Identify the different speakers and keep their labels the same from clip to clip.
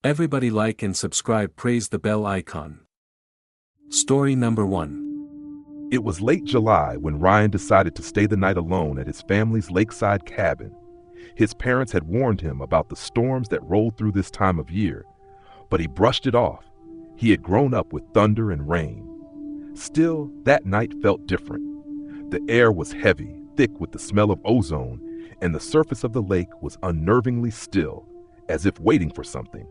Speaker 1: Everybody like and subscribe, praise the bell icon. Story number 1.
Speaker 2: It was late July when Ryan decided to stay the night alone at his family's lakeside cabin. His parents had warned him about the storms that rolled through this time of year, but he brushed it off. He had grown up with thunder and rain. Still, that night felt different. The air was heavy, thick with the smell of ozone, and the surface of the lake was unnervingly still, as if waiting for something.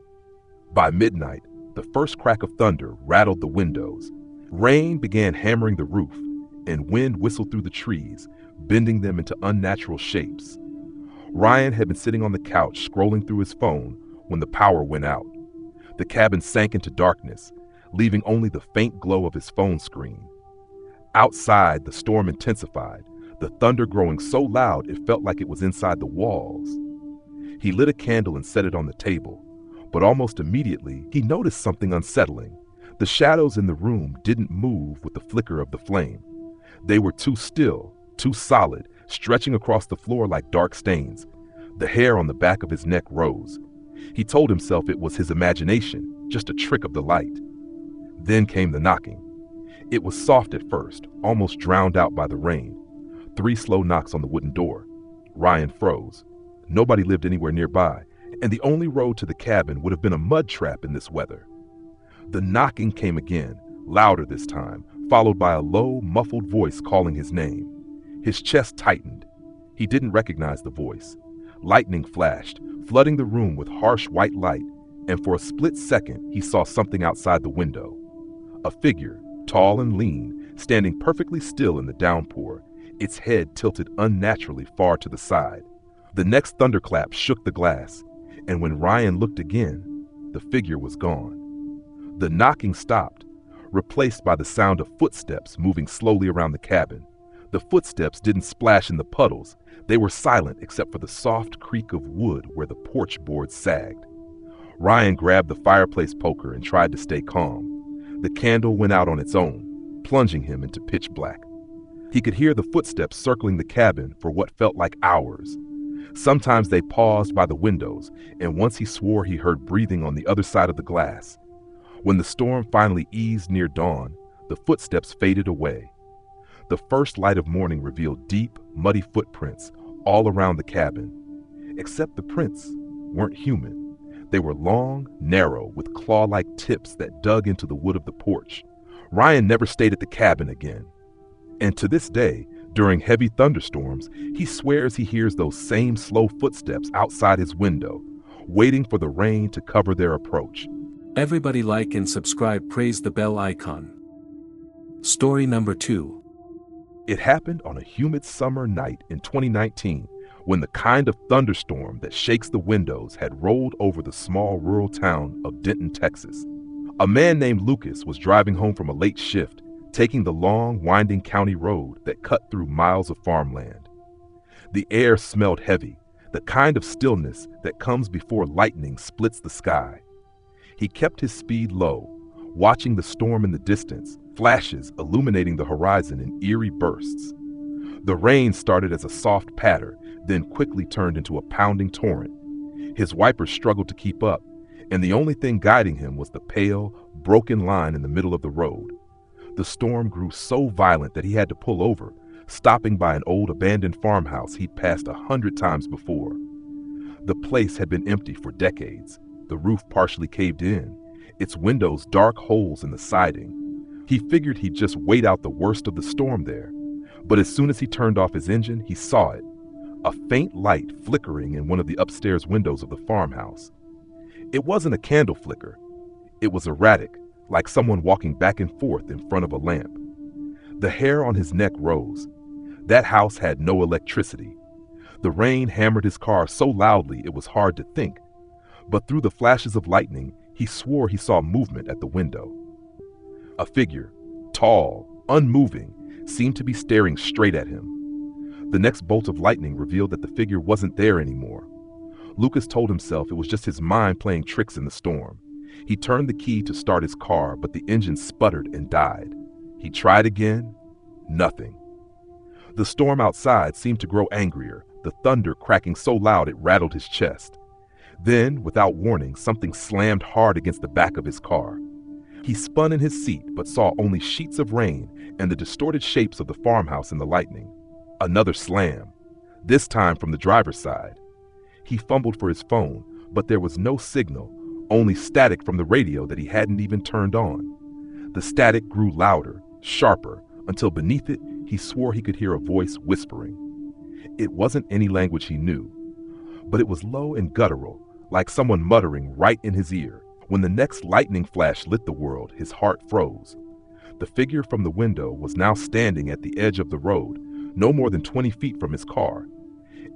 Speaker 2: By midnight, the first crack of thunder rattled the windows. Rain began hammering the roof, and wind whistled through the trees, bending them into unnatural shapes. Ryan had been sitting on the couch scrolling through his phone when the power went out. The cabin sank into darkness, leaving only the faint glow of his phone screen. Outside, the storm intensified, the thunder growing so loud it felt like it was inside the walls. He lit a candle and set it on the table, but almost immediately he noticed something unsettling. The shadows in the room didn't move with the flicker of the flame. They were too still, too solid, stretching across the floor like dark stains. The hair on the back of his neck rose. He told himself it was his imagination, just a trick of the light. Then came the knocking. It was soft at first, almost drowned out by the rain. 3 slow knocks on the wooden door. Ryan froze. Nobody lived anywhere nearby, and the only road to the cabin would have been a mud trap in this weather. The knocking came again, louder this time, followed by a low, muffled voice calling his name. His chest tightened. He didn't recognize the voice. Lightning flashed, flooding the room with harsh white light, and for a split second he saw something outside the window. A figure, tall and lean, standing perfectly still in the downpour, its head tilted unnaturally far to the side. The next thunderclap shook the glass, and when Ryan looked again, the figure was gone. The knocking stopped, replaced by the sound of footsteps moving slowly around the cabin. The footsteps didn't splash in the puddles. They were silent except for the soft creak of wood where the porch boards sagged. Ryan grabbed the fireplace poker and tried to stay calm. The candle went out on its own, plunging him into pitch black. He could hear the footsteps circling the cabin for what felt like hours. Sometimes they paused by the windows, and once he swore he heard breathing on the other side of the glass. When the storm finally eased near dawn, the footsteps faded away. The first light of morning revealed deep, muddy footprints all around the cabin. Except the prints weren't human. They were long, narrow, with claw-like tips that dug into the wood of the porch. Ryan never stayed at the cabin again. And to this day, during heavy thunderstorms, he swears he hears those same slow footsteps outside his window, waiting for the rain to cover their approach.
Speaker 1: Everybody like and subscribe, praise the bell icon. Story number 2.
Speaker 2: It happened on a humid summer night in 2019 when the kind of thunderstorm that shakes the windows had rolled over the small rural town of Denton, Texas. A man named Lucas was driving home from a late shift, taking the long, winding county road that cut through miles of farmland. The air smelled heavy, the kind of stillness that comes before lightning splits the sky. He kept his speed low, watching the storm in the distance, flashes illuminating the horizon in eerie bursts. The rain started as a soft patter, then quickly turned into a pounding torrent. His wipers struggled to keep up, and the only thing guiding him was the pale, broken line in the middle of the road. The storm grew so violent that he had to pull over, stopping by an old abandoned farmhouse he'd passed 100 times before. The place had been empty for decades, the roof partially caved in, its windows dark holes in the siding. He figured he'd just wait out the worst of the storm there, but as soon as he turned off his engine, he saw it, a faint light flickering in one of the upstairs windows of the farmhouse. It wasn't a candle flicker. It was erratic, like someone walking back and forth in front of a lamp. The hair on his neck rose. That house had no electricity. The rain hammered his car so loudly it was hard to think, but through the flashes of lightning, he swore he saw movement at the window. A figure, tall, unmoving, seemed to be staring straight at him. The next bolt of lightning revealed that the figure wasn't there anymore. Lucas told himself it was just his mind playing tricks in the storm. He turned the key to start his car, but the engine sputtered and died. He tried again. Nothing. The storm outside seemed to grow angrier, the thunder cracking so loud it rattled his chest. Then, without warning, something slammed hard against the back of his car. He spun in his seat but saw only sheets of rain and the distorted shapes of the farmhouse in the lightning. Another slam, this time from the driver's side. He fumbled for his phone, but there was no signal, only static from the radio that he hadn't even turned on. The static grew louder, sharper, until beneath it he swore he could hear a voice whispering. It wasn't any language he knew, but it was low and guttural, like someone muttering right in his ear. When the next lightning flash lit the world, his heart froze. The figure from the window was now standing at the edge of the road, no more than 20 feet from his car.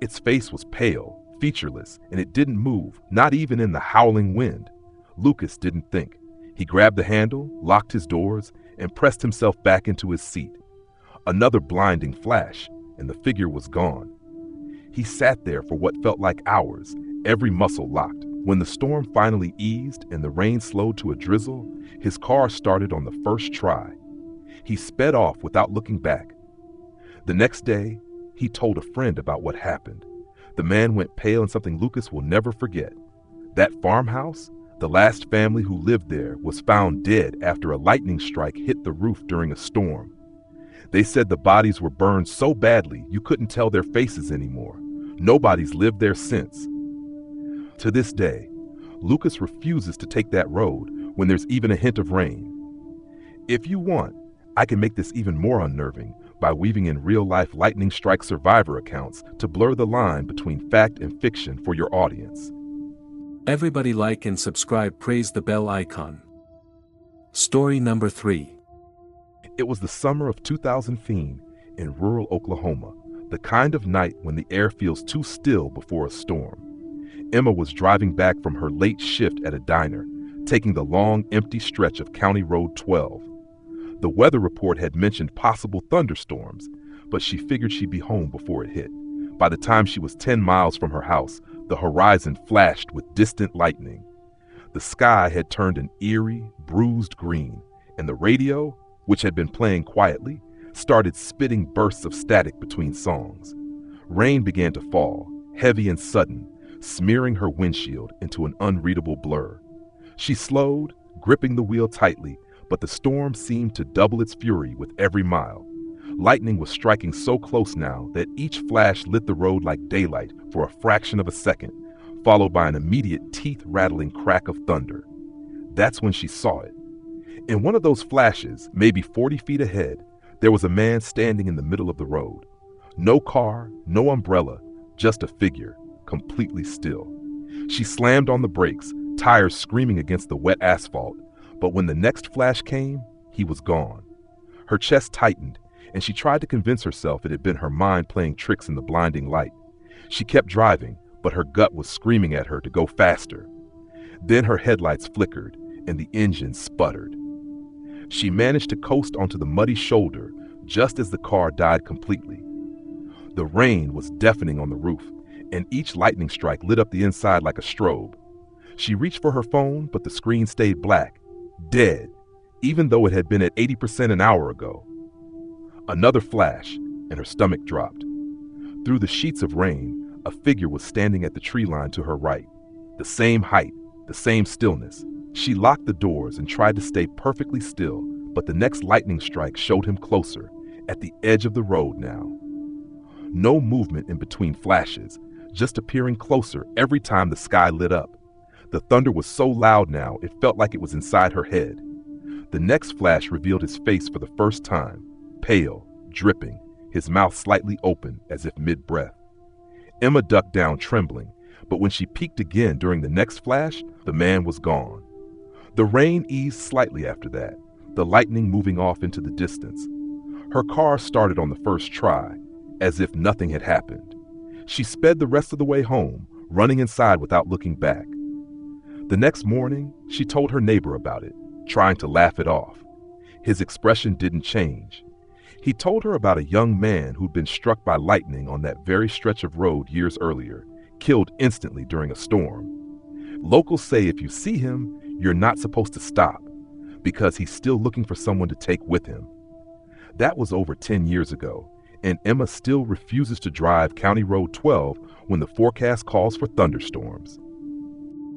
Speaker 2: Its face was pale, featureless, and it didn't move, not even in the howling wind. Lucas didn't think. He grabbed the handle, locked his doors, and pressed himself back into his seat. Another blinding flash, and the figure was gone. He sat there for what felt like hours, every muscle locked. When the storm finally eased and the rain slowed to a drizzle, his car started on the first try. He sped off without looking back. The next day, he told a friend about what happened. The man went pale in something Lucas will never forget. That farmhouse, the last family who lived there, was found dead after a lightning strike hit the roof during a storm. They said the bodies were burned so badly you couldn't tell their faces anymore. Nobody's lived there since. To this day, Lucas refuses to take that road when there's even a hint of rain. If you want, I can make this even more unnerving by weaving in real-life lightning strike survivor accounts to blur the line between fact and fiction for your audience.
Speaker 1: Everybody like and subscribe, praise the bell icon. Story number 3.
Speaker 2: It was the summer of 2015 in rural Oklahoma, the kind of night when the air feels too still before a storm. Emma was driving back from her late shift at a diner, taking the long, empty stretch of County Road 12. The weather report had mentioned possible thunderstorms, but she figured she'd be home before it hit. By the time she was 10 miles from her house, the horizon flashed with distant lightning. The sky had turned an eerie, bruised green, and the radio, which had been playing quietly, started spitting bursts of static between songs. Rain began to fall, heavy and sudden, smearing her windshield into an unreadable blur. She slowed, gripping the wheel tightly, but the storm seemed to double its fury with every mile. Lightning was striking so close now that each flash lit the road like daylight for a fraction of a second, followed by an immediate teeth-rattling crack of thunder. That's when she saw it. In one of those flashes, maybe 40 feet ahead, there was a man standing in the middle of the road. No car, no umbrella, just a figure, completely still. She slammed on the brakes, tires screaming against the wet asphalt, but when the next flash came, he was gone. Her chest tightened, and she tried to convince herself it had been her mind playing tricks in the blinding light. She kept driving, but her gut was screaming at her to go faster. Then her headlights flickered, and the engine sputtered. She managed to coast onto the muddy shoulder just as the car died completely. The rain was deafening on the roof, and each lightning strike lit up the inside like a strobe. She reached for her phone, but the screen stayed black, dead, even though it had been at 80% an hour ago. Another flash, and her stomach dropped. Through the sheets of rain, a figure was standing at the tree line to her right. The same height, the same stillness. She locked the doors and tried to stay perfectly still, but the next lightning strike showed him closer, at the edge of the road now. No movement in between flashes, just appearing closer every time the sky lit up. The thunder was so loud now, it felt like it was inside her head. The next flash revealed his face for the first time, pale, dripping, his mouth slightly open as if mid-breath. Emma ducked down, trembling, but when she peeked again during the next flash, the man was gone. The rain eased slightly after that, the lightning moving off into the distance. Her car started on the first try, as if nothing had happened. She sped the rest of the way home, running inside without looking back. The next morning, she told her neighbor about it, trying to laugh it off. His expression didn't change. He told her about a young man who'd been struck by lightning on that very stretch of road years earlier, killed instantly during a storm. Locals say if you see him, you're not supposed to stop, because he's still looking for someone to take with him. That was over 10 years ago, and Emma still refuses to drive County Road 12 when the forecast calls for thunderstorms.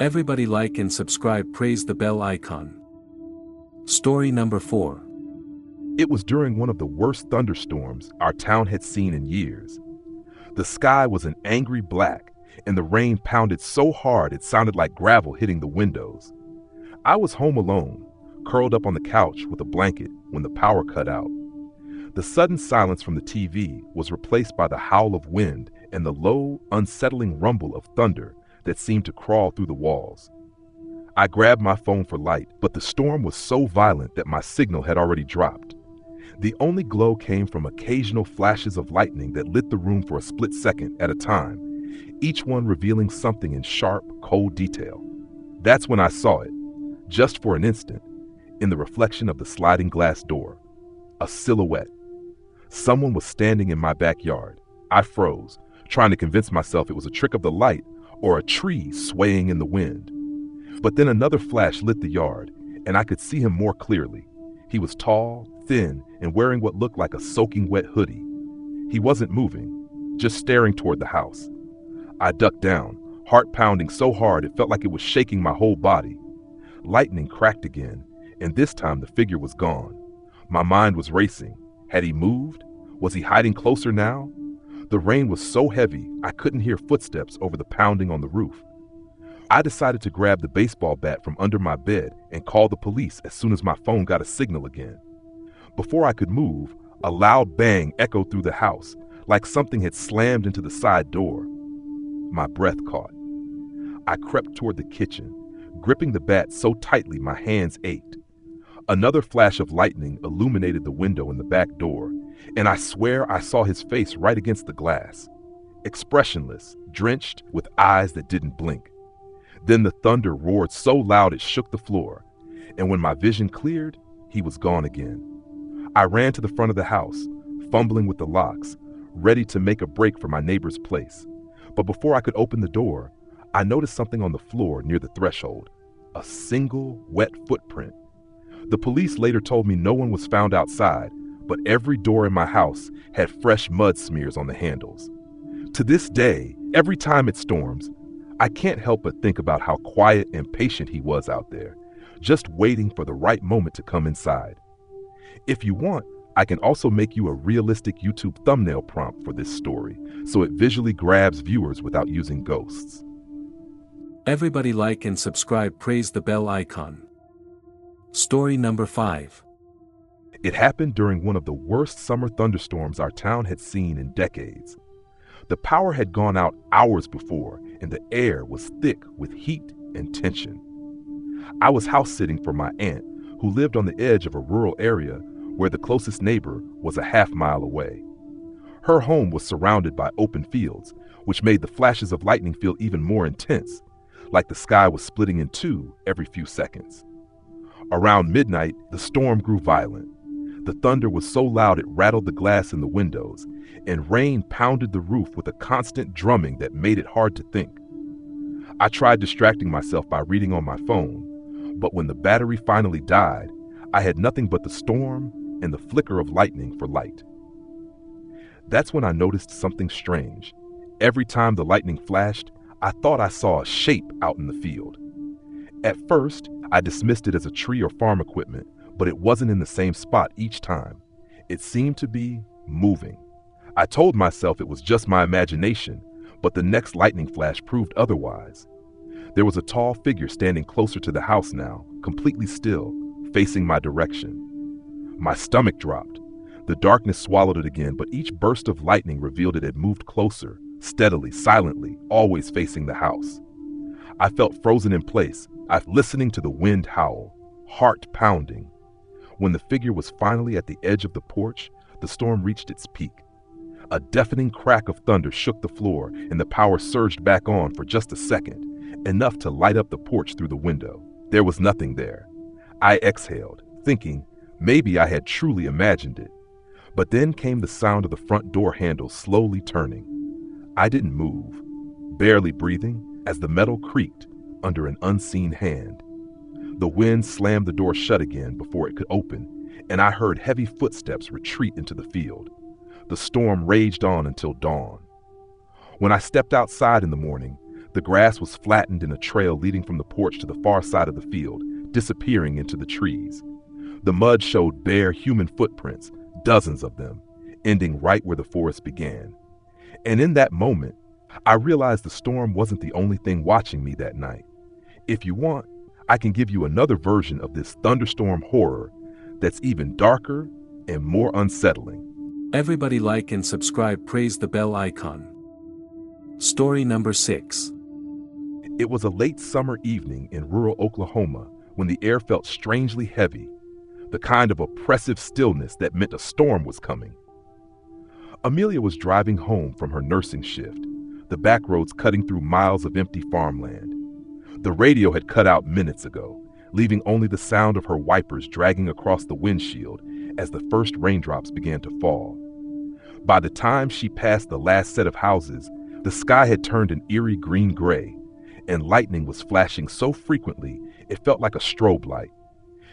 Speaker 1: Everybody like and subscribe, praise the bell icon. Story number 4.
Speaker 2: It was during one of the worst thunderstorms our town had seen in years. The sky was an angry black, and the rain pounded so hard it sounded like gravel hitting the windows. I was home alone, curled up on the couch with a blanket when the power cut out. The sudden silence from the TV was replaced by the howl of wind and the low, unsettling rumble of thunder that seemed to crawl through the walls. I grabbed my phone for light, but the storm was so violent that my signal had already dropped. The only glow came from occasional flashes of lightning that lit the room for a split second at a time, each one revealing something in sharp, cold detail. That's when I saw it, just for an instant, in the reflection of the sliding glass door. A silhouette. Someone was standing in my backyard. I froze, trying to convince myself it was a trick of the light or a tree swaying in the wind. But then another flash lit the yard, and I could see him more clearly. He was tall, thin, and wearing what looked like a soaking wet hoodie. He wasn't moving, just staring toward the house. I ducked down, heart pounding so hard it felt like it was shaking my whole body. Lightning cracked again, and this time the figure was gone. My mind was racing. Had he moved? Was he hiding closer now? The rain was so heavy I couldn't hear footsteps over the pounding on the roof. I decided to grab the baseball bat from under my bed and call the police as soon as my phone got a signal again. Before I could move, a loud bang echoed through the house, like something had slammed into the side door. My breath caught. I crept toward the kitchen, gripping the bat so tightly my hands ached. Another flash of lightning illuminated the window in the back door, and I swear I saw his face right against the glass. Expressionless, drenched, with eyes that didn't blink. Then the thunder roared so loud it shook the floor, and when my vision cleared, he was gone again. I ran to the front of the house, fumbling with the locks, ready to make a break for my neighbor's place. But before I could open the door, I noticed something on the floor near the threshold, a single wet footprint. The police later told me no one was found outside, but every door in my house had fresh mud smears on the handles. To this day, every time it storms, I can't help but think about how quiet and patient he was out there, just waiting for the right moment to come inside. If you want, I can also make you a realistic YouTube thumbnail prompt for this story, so it visually grabs viewers without using ghosts.
Speaker 1: Everybody like and subscribe, praise the bell icon. Story number 5.
Speaker 2: It happened during one of the worst summer thunderstorms our town had seen in decades. The power had gone out hours before, and the air was thick with heat and tension. I was house-sitting for my aunt, who lived on the edge of a rural area where the closest neighbor was a half-mile away. Her home was surrounded by open fields, which made the flashes of lightning feel even more intense, like the sky was splitting in two every few seconds. Around midnight, the storm grew violent. The thunder was so loud it rattled the glass in the windows, and rain pounded the roof with a constant drumming that made it hard to think. I tried distracting myself by reading on my phone, but when the battery finally died, I had nothing but the storm and the flicker of lightning for light. That's when I noticed something strange. Every time the lightning flashed, I thought I saw a shape out in the field. At first, I dismissed it as a tree or farm equipment, but it wasn't in the same spot each time. It seemed to be moving. I told myself it was just my imagination, but the next lightning flash proved otherwise. There was a tall figure standing closer to the house now, completely still, facing my direction. My stomach dropped. The darkness swallowed it again, but each burst of lightning revealed it had moved closer, steadily, silently, always facing the house. I felt frozen in place, listening to the wind howl, heart pounding. When the figure was finally at the edge of the porch, the storm reached its peak. A deafening crack of thunder shook the floor, and the power surged back on for just a second, enough to light up the porch through the window. There was nothing there. I exhaled, thinking maybe I had truly imagined it. But then came the sound of the front door handle slowly turning. I didn't move, barely breathing, as the metal creaked under an unseen hand. The wind slammed the door shut again before it could open, and I heard heavy footsteps retreat into the field. The storm raged on until dawn. When I stepped outside in the morning, The grass was flattened in a trail leading from the porch to the far side of the field, disappearing into the trees. The mud showed bare human footprints, dozens of them, ending right where the forest began. And in that moment, I realized the storm wasn't the only thing watching me that night. If you want, I can give you another version of this thunderstorm horror that's even darker and more unsettling.
Speaker 1: Everybody like and subscribe, praise the bell icon. Story number 6.
Speaker 2: It was a late summer evening in rural Oklahoma when the air felt strangely heavy, the kind of oppressive stillness that meant a storm was coming. Amelia was driving home from her nursing shift, the back roads cutting through miles of empty farmland. The radio had cut out minutes ago, leaving only the sound of her wipers dragging across the windshield as the first raindrops began to fall. By the time she passed the last set of houses, the sky had turned an eerie green-gray, and lightning was flashing so frequently it felt like a strobe light.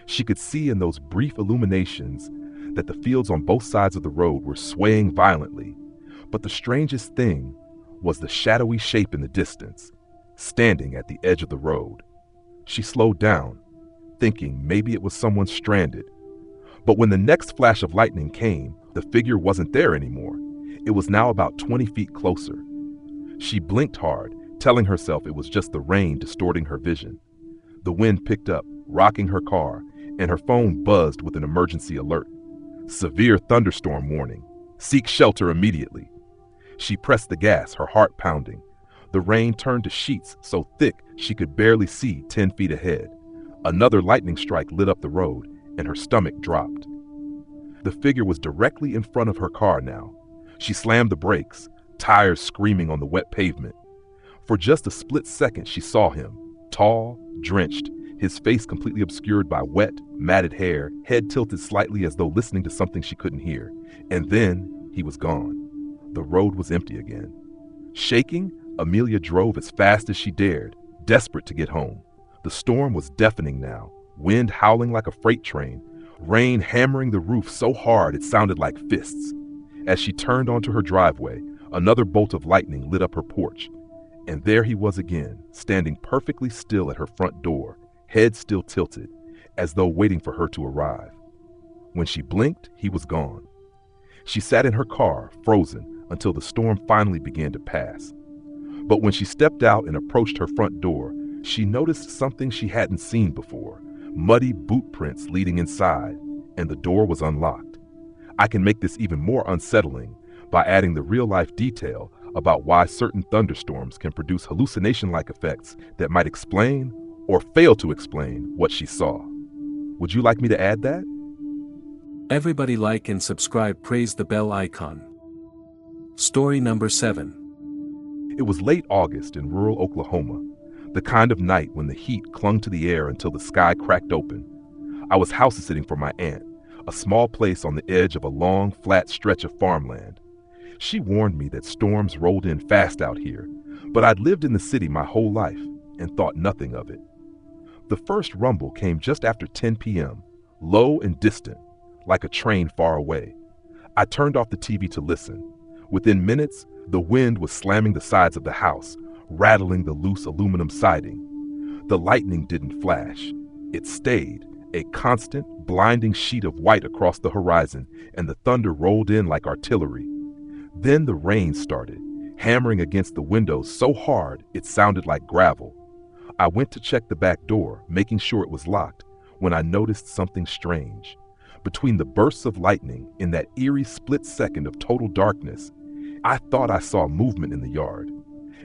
Speaker 2: She could see in those brief illuminations that the fields on both sides of the road were swaying violently, but the strangest thing was the shadowy shape in the distance, standing at the edge of the road. She slowed down, thinking maybe it was someone stranded. But when the next flash of lightning came, the figure wasn't there anymore. It was now about 20 feet closer. She blinked hard, telling herself it was just the rain distorting her vision. The wind picked up, rocking her car, and her phone buzzed with an emergency alert. Severe thunderstorm warning. Seek shelter immediately. She pressed the gas, her heart pounding. The rain turned to sheets so thick she could barely see 10 feet ahead. Another lightning strike lit up the road, and her stomach dropped. The figure was directly in front of her car now. She slammed the brakes, tires screaming on the wet pavement. For just a split second she saw him, tall, drenched, his face completely obscured by wet, matted hair, head tilted slightly as though listening to something she couldn't hear. And then he was gone. The road was empty again. Shaking, Amelia drove as fast as she dared, desperate to get home. The storm was deafening now, wind howling like a freight train, rain hammering the roof so hard it sounded like fists. As she turned onto her driveway, another bolt of lightning lit up her porch. And there he was again, standing perfectly still at her front door, head still tilted, as though waiting for her to arrive. When she blinked, he was gone. She sat in her car, frozen, until the storm finally began to pass. But when she stepped out and approached her front door, she noticed something she hadn't seen before, muddy boot prints leading inside, and the door was unlocked. I can make this even more unsettling by adding the real-life detail about why certain thunderstorms can produce hallucination-like effects that might explain or fail to explain what she saw. Would you like me to add that?
Speaker 1: Everybody like and subscribe, praise the bell icon. Story number 7.
Speaker 2: It was late August in rural Oklahoma, the kind of night when the heat clung to the air until the sky cracked open. I was house-sitting for my aunt, a small place on the edge of a long, flat stretch of farmland. She warned me that storms rolled in fast out here, but I'd lived in the city my whole life and thought nothing of it. The first rumble came just after 10 p.m., low and distant, like a train far away. I turned off the TV to listen. Within minutes, the wind was slamming the sides of the house, rattling the loose aluminum siding. The lightning didn't flash. It stayed, a constant, blinding sheet of white across the horizon, and the thunder rolled in like artillery. Then the rain started, hammering against the windows so hard it sounded like gravel. I went to check the back door, making sure it was locked, when I noticed something strange. Between the bursts of lightning, in that eerie split second of total darkness, I thought I saw movement in the yard.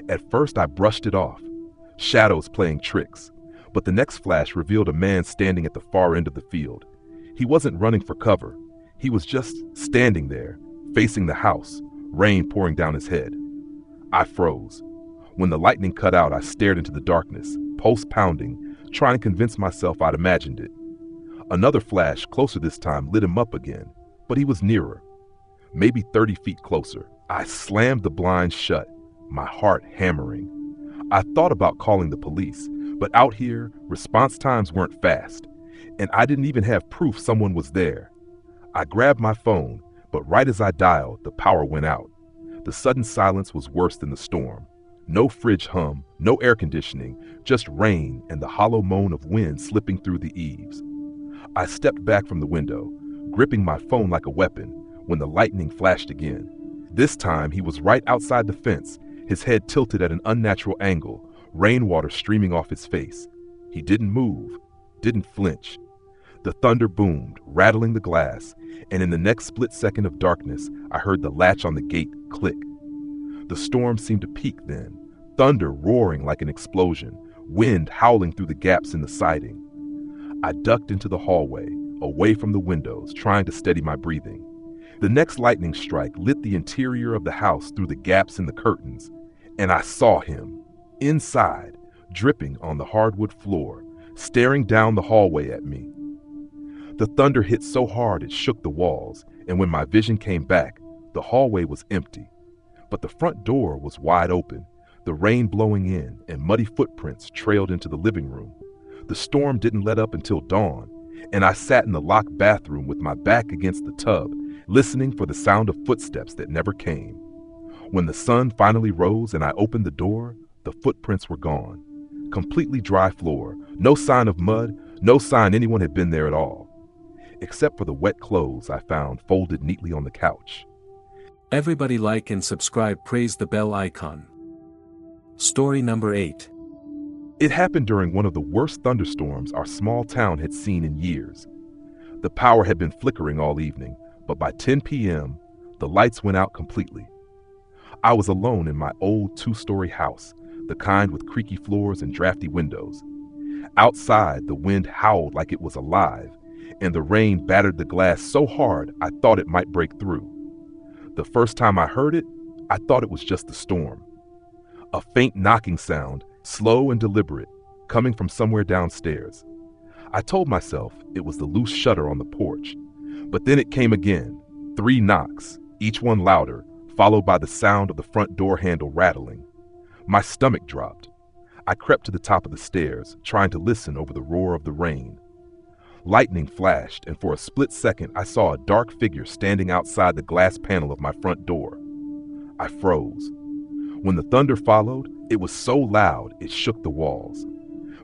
Speaker 2: At first I brushed it off, shadows playing tricks, but the next flash revealed a man standing at the far end of the field. He wasn't running for cover. He was just standing there, facing the house, rain pouring down his head. I froze. When the lightning cut out, I stared into the darkness, pulse pounding, trying to convince myself I'd imagined it. Another flash, closer this time, lit him up again, but he was nearer, maybe 30 feet closer. I slammed the blinds shut, my heart hammering. I thought about calling the police, but out here, response times weren't fast, and I didn't even have proof someone was there. I grabbed my phone, but right as I dialed, the power went out. The sudden silence was worse than the storm. No fridge hum, no air conditioning, just rain and the hollow moan of wind slipping through the eaves. I stepped back from the window, gripping my phone like a weapon, when the lightning flashed again. This time he was right outside the fence, his head tilted at an unnatural angle, rainwater streaming off his face. He didn't move, didn't flinch. The thunder boomed, rattling the glass, and in the next split second of darkness, I heard the latch on the gate click. The storm seemed to peak then, thunder roaring like an explosion, wind howling through the gaps in the siding. I ducked into the hallway, away from the windows, trying to steady my breathing. The next lightning strike lit the interior of the house through the gaps in the curtains, and I saw him, inside, dripping on the hardwood floor, staring down the hallway at me. The thunder hit so hard it shook the walls, and when my vision came back, the hallway was empty. But the front door was wide open, the rain blowing in, and muddy footprints trailed into the living room. The storm didn't let up until dawn, and I sat in the locked bathroom with my back against the tub, listening for the sound of footsteps that never came. When the sun finally rose and I opened the door, the footprints were gone. Completely dry floor, no sign of mud, no sign anyone had been there at all. Except for the wet clothes I found folded neatly on the couch.
Speaker 1: Everybody like and subscribe, praise the bell icon. Story number 8.
Speaker 2: It happened during one of the worst thunderstorms our small town had seen in years. The power had been flickering all evening, but by 10 p.m., the lights went out completely. I was alone in my old 2-story house, the kind with creaky floors and drafty windows. Outside, the wind howled like it was alive, and the rain battered the glass so hard I thought it might break through. The first time I heard it, I thought it was just the storm. A faint knocking sound, slow and deliberate, coming from somewhere downstairs. I told myself it was the loose shutter on the porch, but then it came again, 3 knocks, each one louder, followed by the sound of the front door handle rattling. My stomach dropped. I crept to the top of the stairs, trying to listen over the roar of the rain. Lightning flashed, and for a split second I saw a dark figure standing outside the glass panel of my front door. I froze. When the thunder followed, it was so loud it shook the walls.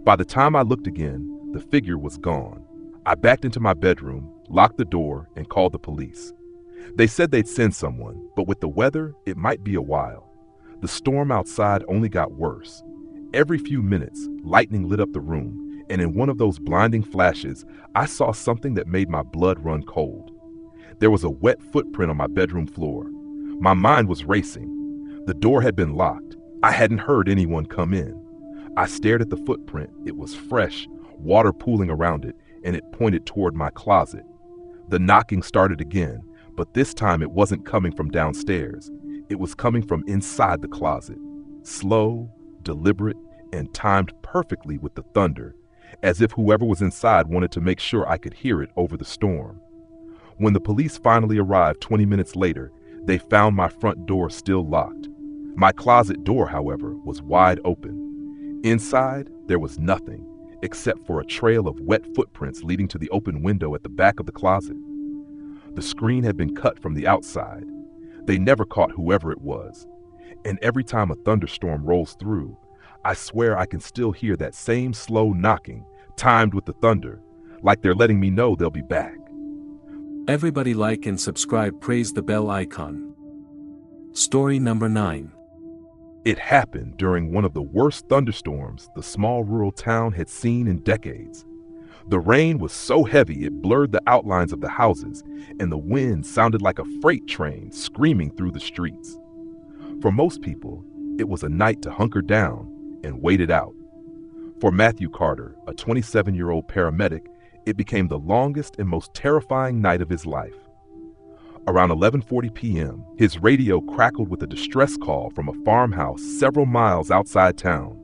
Speaker 2: By the time I looked again, the figure was gone. I backed into my bedroom, locked the door, and called the police. They said they'd send someone, but with the weather, it might be a while. The storm outside only got worse. Every few minutes, lightning lit up the room, and in one of those blinding flashes, I saw something that made my blood run cold. There was a wet footprint on my bedroom floor. My mind was racing. The door had been locked. I hadn't heard anyone come in. I stared at the footprint. It was fresh, water pooling around it, and it pointed toward my closet. The knocking started again, but this time it wasn't coming from downstairs. It was coming from inside the closet. Slow, deliberate, and timed perfectly with the thunder, as if whoever was inside wanted to make sure I could hear it over the storm. When the police finally arrived 20 minutes later, they found my front door still locked. My closet door, however, was wide open. Inside, there was nothing, except for a trail of wet footprints leading to the open window at the back of the closet. The screen had been cut from the outside. They never caught whoever it was. And every time a thunderstorm rolls through, I swear I can still hear that same slow knocking, timed with the thunder, like they're letting me know they'll be back.
Speaker 1: Everybody like and subscribe, praise the bell icon. Story number 9.
Speaker 2: It happened during one of the worst thunderstorms the small rural town had seen in decades. The rain was so heavy it blurred the outlines of the houses, and the wind sounded like a freight train screaming through the streets. For most people, it was a night to hunker down and wait it out. For Matthew Carter, a 27-year-old paramedic, it became the longest and most terrifying night of his life. Around 11:40 p.m., his radio crackled with a distress call from a farmhouse several miles outside town.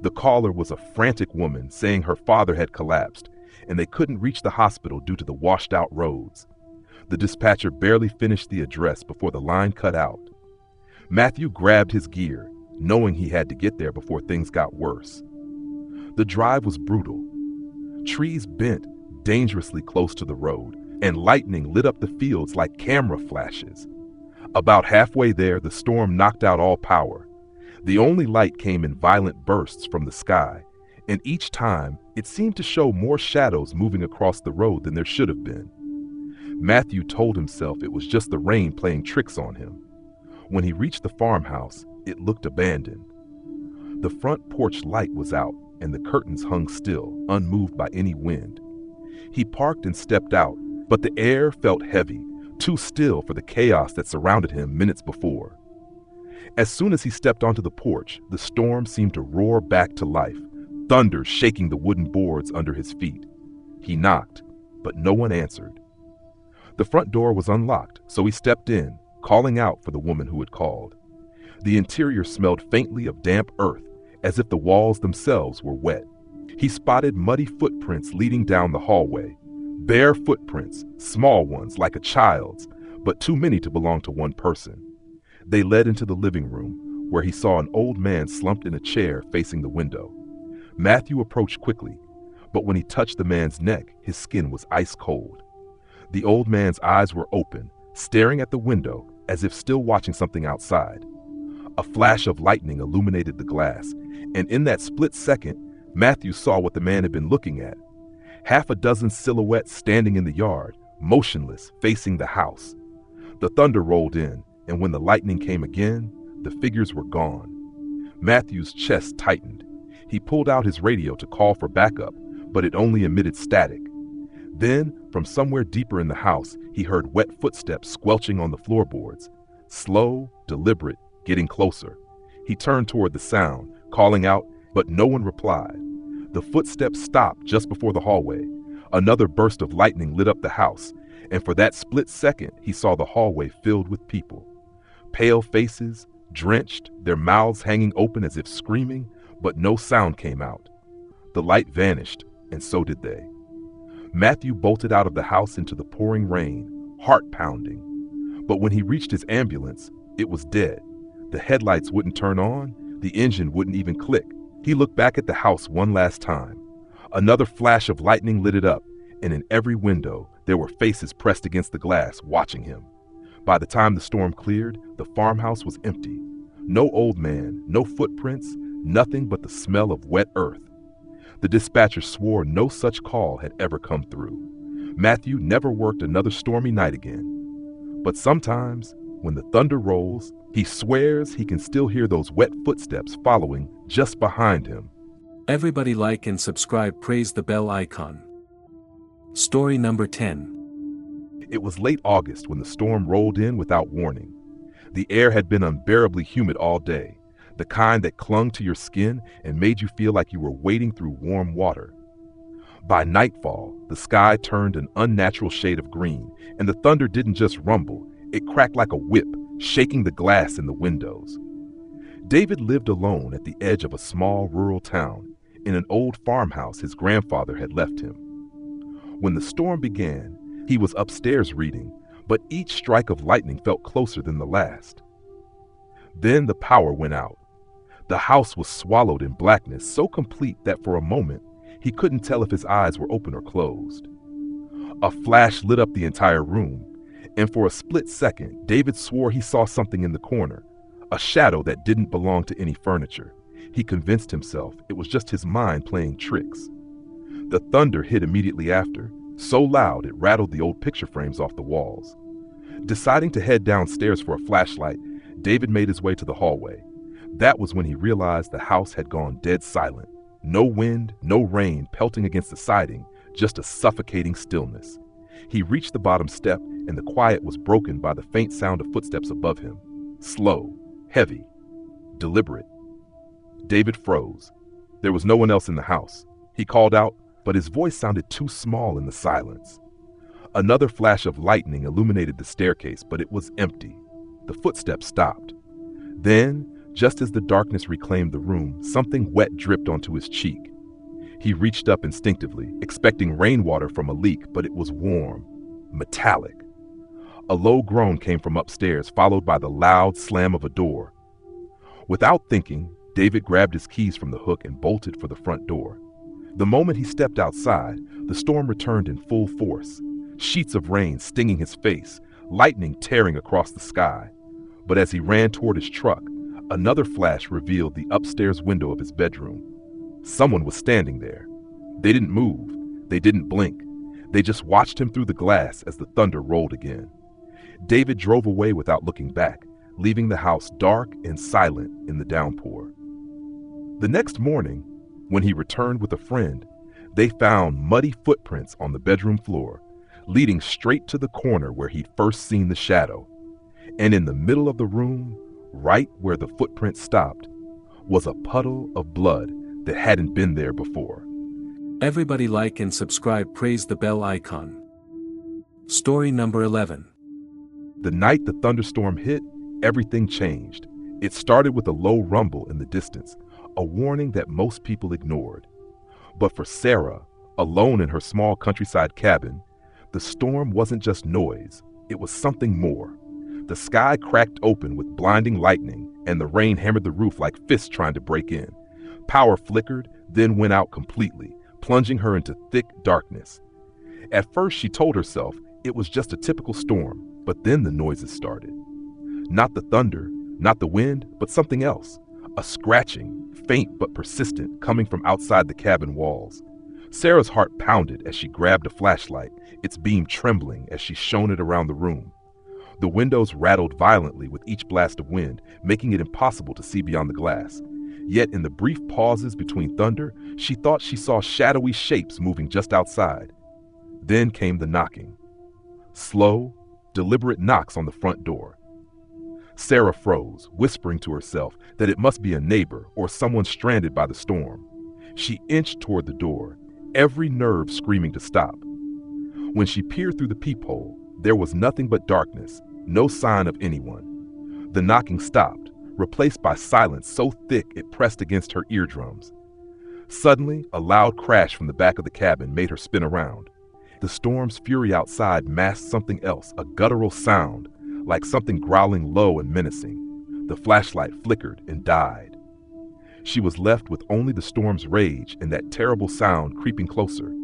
Speaker 2: The caller was a frantic woman saying her father had collapsed, and they couldn't reach the hospital due to the washed-out roads. The dispatcher barely finished the address before the line cut out. Matthew grabbed his gear, knowing he had to get there before things got worse. The drive was brutal. Trees bent dangerously close to the road, and lightning lit up the fields like camera flashes. About halfway there, the storm knocked out all power. The only light came in violent bursts from the sky, and each time it seemed to show more shadows moving across the road than there should have been. Matthew told himself it was just the rain playing tricks on him. When he reached the farmhouse, it looked abandoned. The front porch light was out, and the curtains hung still, unmoved by any wind. He parked and stepped out, but the air felt heavy, too still for the chaos that surrounded him minutes before. As soon as he stepped onto the porch, the storm seemed to roar back to life, thunder shaking the wooden boards under his feet. He knocked, but no one answered. The front door was unlocked, so he stepped in, calling out for the woman who had called. The interior smelled faintly of damp earth, as if the walls themselves were wet. He spotted muddy footprints leading down the hallway. Bare footprints, small ones like a child's, but too many to belong to one person. They led into the living room, where he saw an old man slumped in a chair facing the window. Matthew approached quickly, but when he touched the man's neck, his skin was ice cold. The old man's eyes were open, staring at the window as if still watching something outside. A flash of lightning illuminated the glass, and in that split second, Matthew saw what the man had been looking at. Half a dozen silhouettes standing in the yard, motionless, facing the house. The thunder rolled in, and when the lightning came again, the figures were gone. Matthew's chest tightened. He pulled out his radio to call for backup, but it only emitted static. Then, from somewhere deeper in the house, he heard wet footsteps squelching on the floorboards. Slow, deliberate, getting closer. He turned toward the sound, calling out, but no one replied. The footsteps stopped just before the hallway. Another burst of lightning lit up the house, and for that split second, he saw the hallway filled with people. Pale faces, drenched, their mouths hanging open as if screaming, but no sound came out. The light vanished, and so did they. Matthew bolted out of the house into the pouring rain, heart pounding. But when he reached his ambulance, it was dead. The headlights wouldn't turn on, the engine wouldn't even click. He looked back at the house one last time. Another flash of lightning lit it up, and in every window, there were faces pressed against the glass, watching him. By the time the storm cleared, the farmhouse was empty. No old man, no footprints, nothing but the smell of wet earth. The dispatcher swore no such call had ever come through. Matthew never worked another stormy night again. But sometimes, when the thunder rolls, he swears he can still hear those wet footsteps following just behind him.
Speaker 1: Everybody like and subscribe, praise the bell icon. Story number 10.
Speaker 2: It was late August when the storm rolled in without warning. The air had been unbearably humid all day, the kind that clung to your skin and made you feel like you were wading through warm water. By nightfall, the sky turned an unnatural shade of green, and the thunder didn't just rumble, it cracked like a whip, shaking the glass in the windows. David lived alone at the edge of a small rural town, in an old farmhouse his grandfather had left him. When the storm began, he was upstairs reading, but each strike of lightning felt closer than the last. Then the power went out. The house was swallowed in blackness so complete that for a moment, he couldn't tell if his eyes were open or closed. A flash lit up the entire room, and for a split second, David swore he saw something in the corner, a shadow that didn't belong to any furniture. He convinced himself it was just his mind playing tricks. The thunder hit immediately after, so loud it rattled the old picture frames off the walls. Deciding to head downstairs for a flashlight, David made his way to the hallway. That was when he realized the house had gone dead silent. No wind, no rain pelting against the siding, just a suffocating stillness. He reached the bottom step, and the quiet was broken by the faint sound of footsteps above him. Slow, heavy, deliberate. David froze. There was no one else in the house. He called out, but his voice sounded too small in the silence. Another flash of lightning illuminated the staircase, but it was empty. The footsteps stopped. Then, just as the darkness reclaimed the room, something wet dripped onto his cheek. He reached up instinctively, expecting rainwater from a leak, but it was warm, metallic. A low groan came from upstairs, followed by the loud slam of a door. Without thinking, David grabbed his keys from the hook and bolted for the front door. The moment he stepped outside, the storm returned in full force. Sheets of rain stinging his face, lightning tearing across the sky. But as he ran toward his truck, Another flash revealed the upstairs window of his bedroom. Someone was standing there. They didn't move. They didn't blink. They just watched him through the glass as the thunder rolled again. David drove away without looking back, leaving the house dark and silent in the downpour. The next morning, when he returned with a friend, they found muddy footprints on the bedroom floor, leading straight to the corner where he'd first seen the shadow. And in the middle of the room, right where the footprints stopped, was a puddle of blood that hadn't been there before.
Speaker 1: Everybody like and subscribe, praise the bell icon. Story number 11.
Speaker 2: The night the thunderstorm hit, everything changed. It started with a low rumble in the distance, a warning that most people ignored. But for Sarah, alone in her small countryside cabin, the storm wasn't just noise, it was something more. The sky cracked open with blinding lightning, and the rain hammered the roof like fists trying to break in. Power flickered, then went out completely, plunging her into thick darkness. At first, she told herself it was just a typical storm, but then the noises started. Not the thunder, not the wind, but something else. A scratching, faint but persistent, coming from outside the cabin walls. Sarah's heart pounded as she grabbed a flashlight, its beam trembling as she shone it around the room. The windows rattled violently with each blast of wind, making it impossible to see beyond the glass. Yet in the brief pauses between thunder, she thought she saw shadowy shapes moving just outside. Then came the knocking. Slow, deliberate knocks on the front door. Sarah froze, whispering to herself that it must be a neighbor or someone stranded by the storm. She inched toward the door, every nerve screaming to stop. When she peered through the peephole, there was nothing but darkness, no sign of anyone. The knocking stopped, replaced by silence so thick it pressed against her eardrums. Suddenly, a loud crash from the back of the cabin made her spin around. The storm's fury outside masked something else, a guttural sound, like something growling low and menacing. The flashlight flickered and died. She was left with only the storm's rage and that terrible sound creeping closer.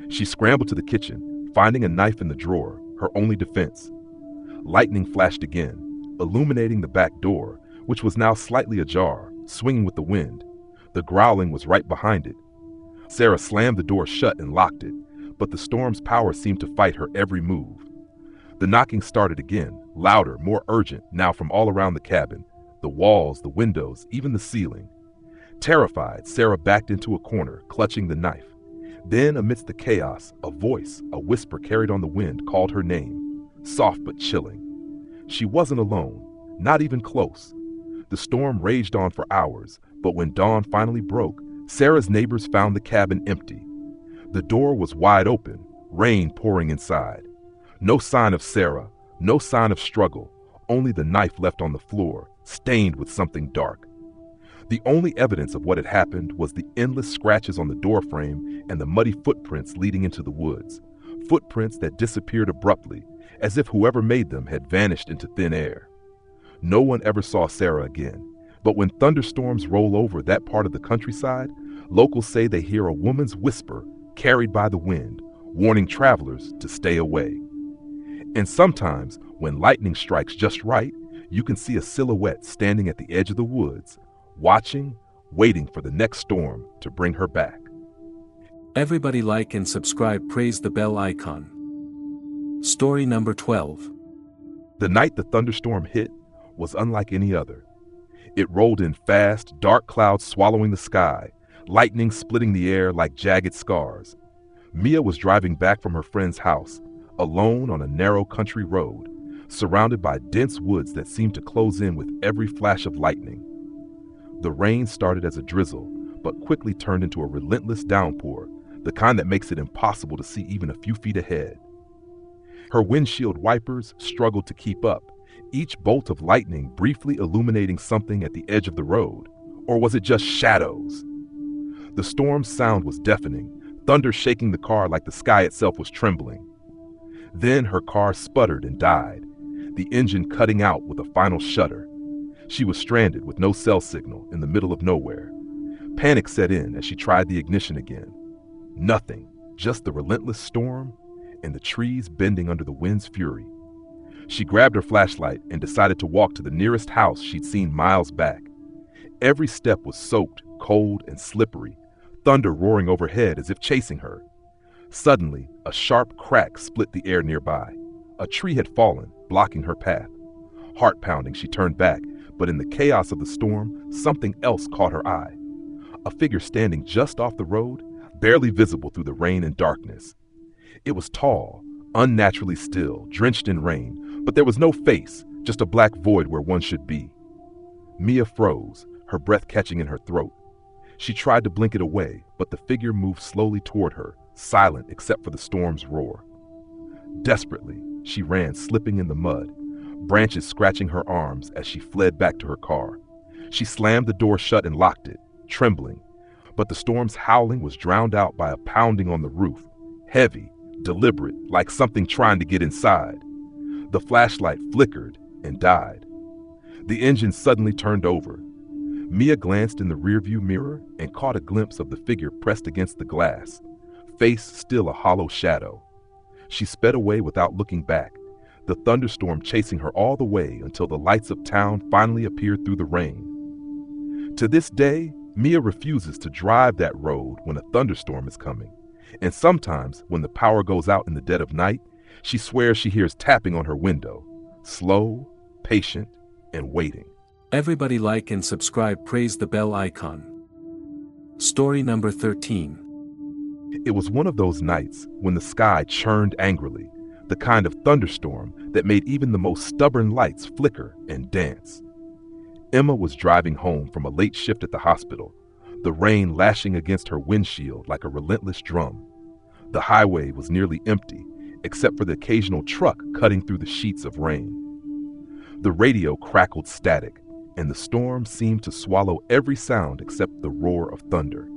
Speaker 2: She scrambled to the kitchen, finding a knife in the drawer, her only defense. Lightning flashed again, illuminating the back door, which was now slightly ajar, swinging with the wind. The growling was right behind it. Sarah slammed the door shut and locked it, but the storm's power seemed to fight her every move. The knocking started again, louder, more urgent, now from all around the cabin, the walls, the windows, even the ceiling. Terrified, Sarah backed into a corner, clutching the knife. Then, amidst the chaos, a voice, a whisper carried on the wind, called her name, soft but chilling. She wasn't alone, not even close. The storm raged on for hours, but when dawn finally broke, Sarah's neighbors found the cabin empty. The door was wide open, rain pouring inside. No sign of Sarah, no sign of struggle, only the knife left on the floor, stained with something dark. The only evidence of what had happened was the endless scratches on the doorframe and the muddy footprints leading into the woods, footprints that disappeared abruptly, as if whoever made them had vanished into thin air. No one ever saw Sarah again, but when thunderstorms roll over that part of the countryside, locals say they hear a woman's whisper carried by the wind, warning travelers to stay away. And sometimes, when lightning strikes just right, you can see a silhouette standing at the edge of the woods, watching, waiting for the next storm to bring her back.
Speaker 1: Everybody like and subscribe, praise the bell icon. Story number 12.
Speaker 2: The night the thunderstorm hit was unlike any other. It rolled in fast, dark clouds swallowing the sky, lightning splitting the air like jagged scars. Mia was driving back from her friend's house, alone on a narrow country road, surrounded by dense woods that seemed to close in with every flash of lightning. The rain started as a drizzle, but quickly turned into a relentless downpour, the kind that makes it impossible to see even a few feet ahead. Her windshield wipers struggled to keep up, each bolt of lightning briefly illuminating something at the edge of the road. Or was it just shadows? The storm's sound was deafening, thunder shaking the car like the sky itself was trembling. Then her car sputtered and died, the engine cutting out with a final shudder. She was stranded with no cell signal in the middle of nowhere. Panic set in as she tried the ignition again. Nothing, just the relentless storm and the trees bending under the wind's fury. She grabbed her flashlight and decided to walk to the nearest house she'd seen miles back. Every step was soaked, cold, and slippery, thunder roaring overhead as if chasing her. Suddenly, a sharp crack split the air nearby. A tree had fallen, blocking her path. Heart pounding, she turned back, but in the chaos of the storm, something else caught her eye. A figure standing just off the road, barely visible through the rain and darkness. It was tall, unnaturally still, drenched in rain, but there was no face, just a black void where one should be. Mia froze, her breath catching in her throat. She tried to blink it away, but the figure moved slowly toward her, silent except for the storm's roar. Desperately, she ran, slipping in the mud, branches scratching her arms as she fled back to her car. She slammed the door shut and locked it, trembling, but the storm's howling was drowned out by a pounding on the roof, heavy, deliberate, like something trying to get inside. The flashlight flickered and died. The engine suddenly turned over. Mia glanced in the rearview mirror and caught a glimpse of the figure pressed against the glass, face still a hollow shadow. She sped away without looking back, the thunderstorm chasing her all the way until the lights of town finally appeared through the rain. To this day, Mia refuses to drive that road when a thunderstorm is coming, and sometimes when the power goes out in the dead of night, she swears she hears tapping on her window, slow, patient, and waiting.
Speaker 1: Everybody like and subscribe, praise the bell icon. Story number 13.
Speaker 2: It was one of those nights when the sky churned angrily, the kind of thunderstorm that made even the most stubborn lights flicker and dance. Emma was driving home from a late shift at the hospital, the rain lashing against her windshield like a relentless drum. The highway was nearly empty, except for the occasional truck cutting through the sheets of rain. The radio crackled static, and the storm seemed to swallow every sound except the roar of thunder.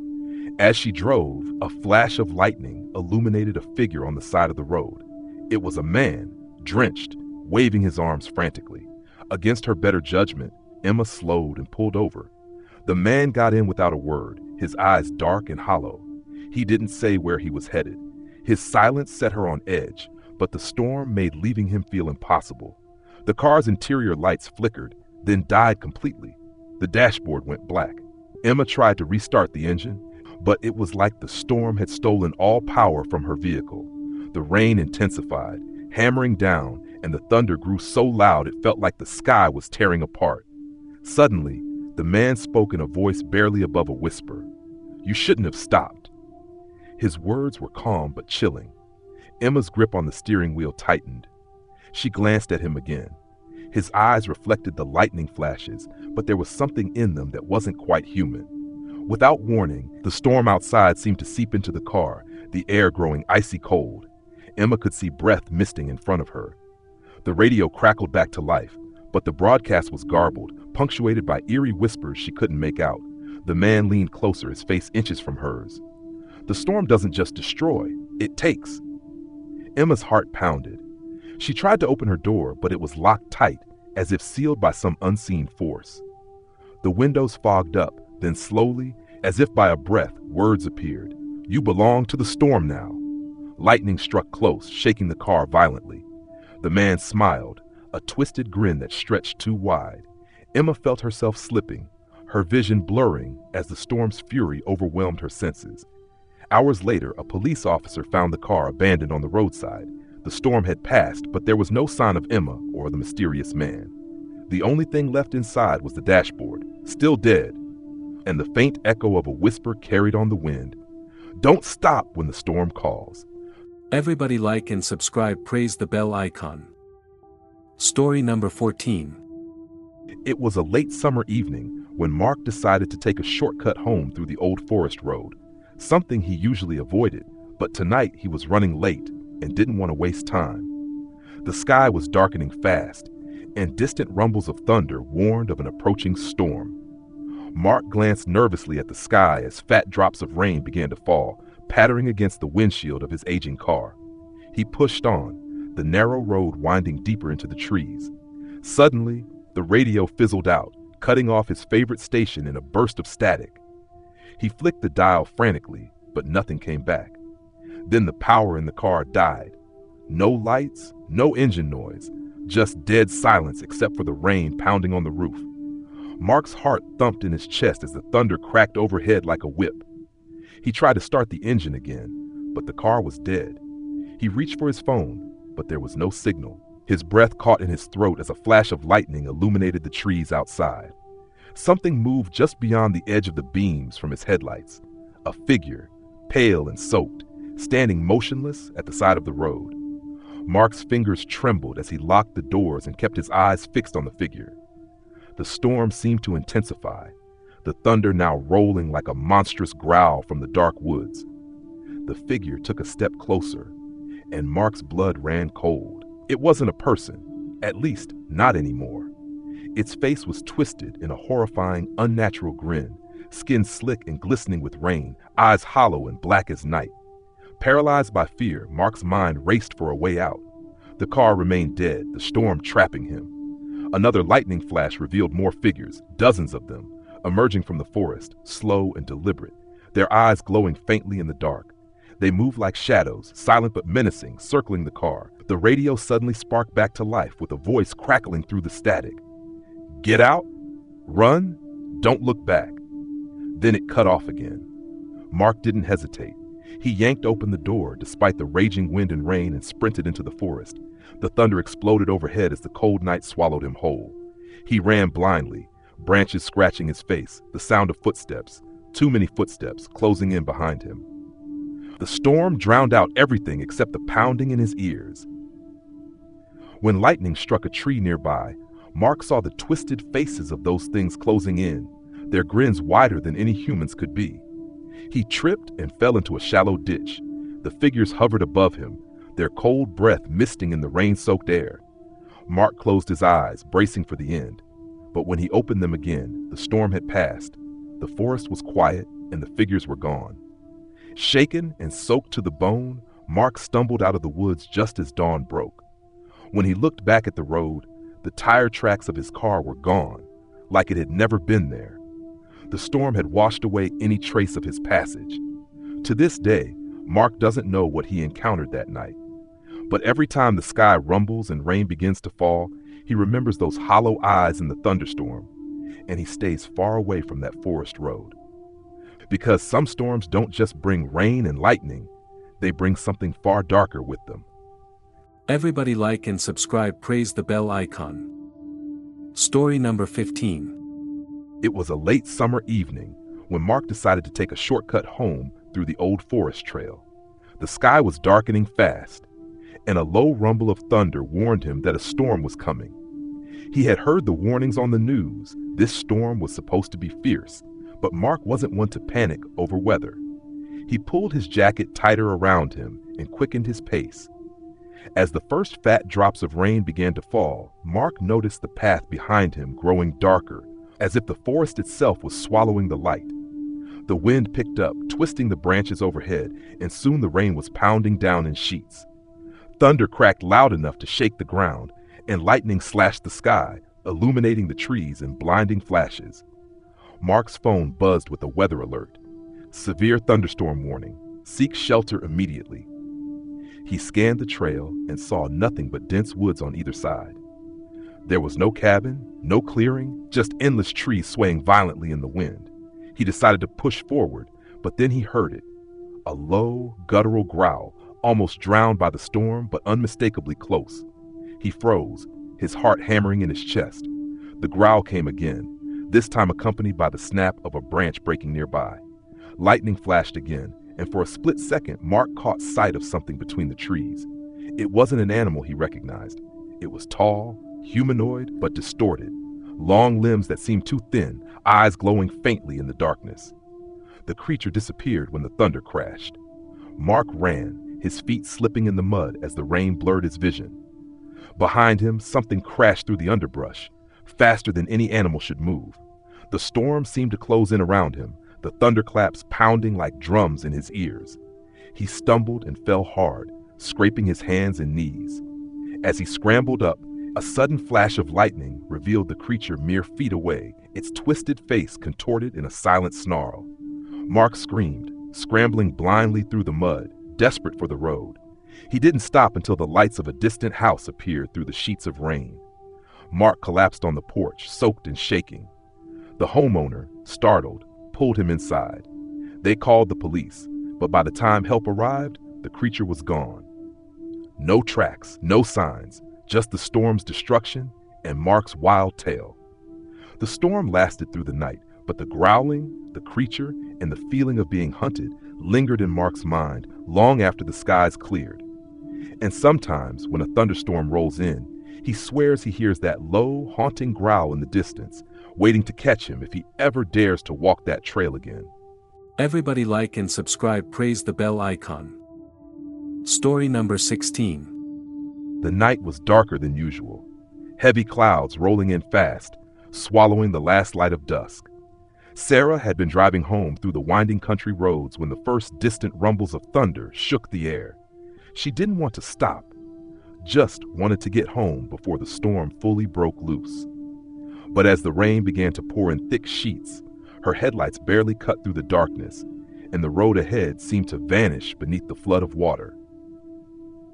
Speaker 2: As she drove, a flash of lightning illuminated a figure on the side of the road. It was a man, drenched, waving his arms frantically. Against her better judgment, Emma slowed and pulled over. The man got in without a word, his eyes dark and hollow. He didn't say where he was headed. His silence set her on edge, but the storm made leaving him feel impossible. The car's interior lights flickered, then died completely. The dashboard went black. Emma tried to restart the engine, but it was like the storm had stolen all power from her vehicle. The rain intensified, hammering down, and the thunder grew so loud it felt like the sky was tearing apart. Suddenly, the man spoke in a voice barely above a whisper. "You shouldn't have stopped." His words were calm but chilling. Emma's grip on the steering wheel tightened. She glanced at him again. His eyes reflected the lightning flashes, but there was something in them that wasn't quite human. Without warning, the storm outside seemed to seep into the car, the air growing icy cold. Emma could see breath misting in front of her. The radio crackled back to life, but the broadcast was garbled, punctuated by eerie whispers she couldn't make out. The man leaned closer, his face inches from hers. "The storm doesn't just destroy, it takes." Emma's heart pounded. She tried to open her door, but it was locked tight, as if sealed by some unseen force. The windows fogged up, then slowly, as if by a breath, words appeared. "You belong to the storm now." Lightning struck close, shaking the car violently. The man smiled, a twisted grin that stretched too wide. Emma felt herself slipping, her vision blurring as the storm's fury overwhelmed her senses. Hours later, a police officer found the car abandoned on the roadside. The storm had passed, but there was no sign of Emma or the mysterious man. The only thing left inside was the dashboard, still dead, and the faint echo of a whisper carried on the wind. "Don't stop when the storm calls."
Speaker 1: Everybody like and subscribe, praise the bell icon. Story number 14.
Speaker 2: It was a late summer evening when Mark decided to take a shortcut home through the old forest road, something he usually avoided, but tonight he was running late and didn't want to waste time. The sky was darkening fast, and distant rumbles of thunder warned of an approaching storm. Mark glanced nervously at the sky as fat drops of rain began to fall, pattering against the windshield of his aging car. He pushed on, the narrow road winding deeper into the trees. Suddenly, the radio fizzled out, cutting off his favorite station in a burst of static. He flicked the dial frantically, but nothing came back. Then the power in the car died. No lights, no engine noise, just dead silence except for the rain pounding on the roof. Mark's heart thumped in his chest as the thunder cracked overhead like a whip. He tried to start the engine again, but the car was dead. He reached for his phone, but there was no signal. His breath caught in his throat as a flash of lightning illuminated the trees outside. Something moved just beyond the edge of the beams from his headlights. A figure, pale and soaked, standing motionless at the side of the road. Mark's fingers trembled as he locked the doors and kept his eyes fixed on the figure. The storm seemed to intensify, the thunder now rolling like a monstrous growl from the dark woods. The figure took a step closer, and Mark's blood ran cold. It wasn't a person, at least not anymore. Its face was twisted in a horrifying, unnatural grin, skin slick and glistening with rain, eyes hollow and black as night. Paralyzed by fear, Mark's mind raced for a way out. The car remained dead, the storm trapping him. Another lightning flash revealed more figures, dozens of them, emerging from the forest, slow and deliberate, their eyes glowing faintly in the dark. They moved like shadows, silent but menacing, circling the car. The radio suddenly sparked back to life with a voice crackling through the static. "Get out! Run! Don't look back!" Then it cut off again. Mark didn't hesitate. He yanked open the door despite the raging wind and rain and sprinted into the forest. The thunder exploded overhead as the cold night swallowed him whole. He ran blindly, branches scratching his face, the sound of footsteps, too many footsteps, closing in behind him. The storm drowned out everything except the pounding in his ears. When lightning struck a tree nearby, Mark saw the twisted faces of those things closing in, their grins wider than any humans could be. He tripped and fell into a shallow ditch. The figures hovered above him, their cold breath misting in the rain-soaked air. Mark closed his eyes, bracing for the end. But when he opened them again, the storm had passed. The forest was quiet, and the figures were gone. Shaken and soaked to the bone, Mark stumbled out of the woods just as dawn broke. When he looked back at the road, the tire tracks of his car were gone, like it had never been there. The storm had washed away any trace of his passage. To this day, Mark doesn't know what he encountered that night. But every time the sky rumbles and rain begins to fall, he remembers those hollow eyes in the thunderstorm, and he stays far away from that forest road. Because some storms don't just bring rain and lightning, they bring something far darker with them.
Speaker 1: Everybody like and subscribe, praise the bell icon. Story number 15.
Speaker 2: It was a late summer evening when Mark decided to take a shortcut home through the old forest trail. The sky was darkening fast, and a low rumble of thunder warned him that a storm was coming. He had heard the warnings on the news. This storm was supposed to be fierce, but Mark wasn't one to panic over weather. He pulled his jacket tighter around him and quickened his pace. As the first fat drops of rain began to fall, Mark noticed the path behind him growing darker, as if the forest itself was swallowing the light. The wind picked up, twisting the branches overhead, and soon the rain was pounding down in sheets. Thunder cracked loud enough to shake the ground, and lightning slashed the sky, illuminating the trees in blinding flashes. Mark's phone buzzed with a weather alert. Severe thunderstorm warning. Seek shelter immediately. He scanned the trail and saw nothing but dense woods on either side. There was no cabin, no clearing, just endless trees swaying violently in the wind. He decided to push forward, but then he heard it. A low, guttural growl, almost drowned by the storm, but unmistakably close. He froze, his heart hammering in his chest. The growl came again, this time accompanied by the snap of a branch breaking nearby. Lightning flashed again, and for a split second, Mark caught sight of something between the trees. It wasn't an animal he recognized. It was tall, humanoid, but distorted. Long limbs that seemed too thin, eyes glowing faintly in the darkness. The creature disappeared when the thunder crashed. Mark ran, his feet slipping in the mud as the rain blurred his vision. Behind him, something crashed through the underbrush, faster than any animal should move. The storm seemed to close in around him, the thunderclaps pounding like drums in his ears. He stumbled and fell hard, scraping his hands and knees. As he scrambled up, a sudden flash of lightning revealed the creature mere feet away, its twisted face contorted in a silent snarl. Mark screamed, scrambling blindly through the mud, desperate for the road. He didn't stop until the lights of a distant house appeared through the sheets of rain. Mark collapsed on the porch, soaked and shaking. The homeowner, startled, pulled him inside. They called the police, but by the time help arrived, the creature was gone. No tracks, no signs, just the storm's destruction and Mark's wild tale. The storm lasted through the night, but the growling, the creature, and the feeling of being hunted lingered in Mark's mind long after the skies cleared. And sometimes, when a thunderstorm rolls in, he swears he hears that low, haunting growl in the distance, waiting to catch him if he ever dares to walk that trail again.
Speaker 1: Everybody like and subscribe, praise the bell icon. Story number 16.
Speaker 2: The night was darker than usual, heavy clouds rolling in fast, swallowing the last light of dusk. Sarah had been driving home through the winding country roads when the first distant rumbles of thunder shook the air. She didn't want to stop, just wanted to get home before the storm fully broke loose. But as the rain began to pour in thick sheets, her headlights barely cut through the darkness, and the road ahead seemed to vanish beneath the flood of water.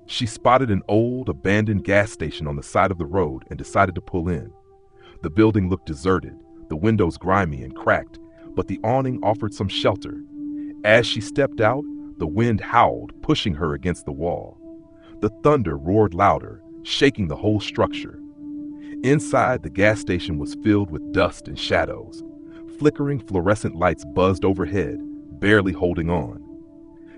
Speaker 2: She spotted an old, abandoned gas station on the side of the road and decided to pull in. The building looked deserted, the windows grimy and cracked, but the awning offered some shelter. As she stepped out, the wind howled, pushing her against the wall. The thunder roared louder, shaking the whole structure. Inside, the gas station was filled with dust and shadows. Flickering fluorescent lights buzzed overhead, barely holding on.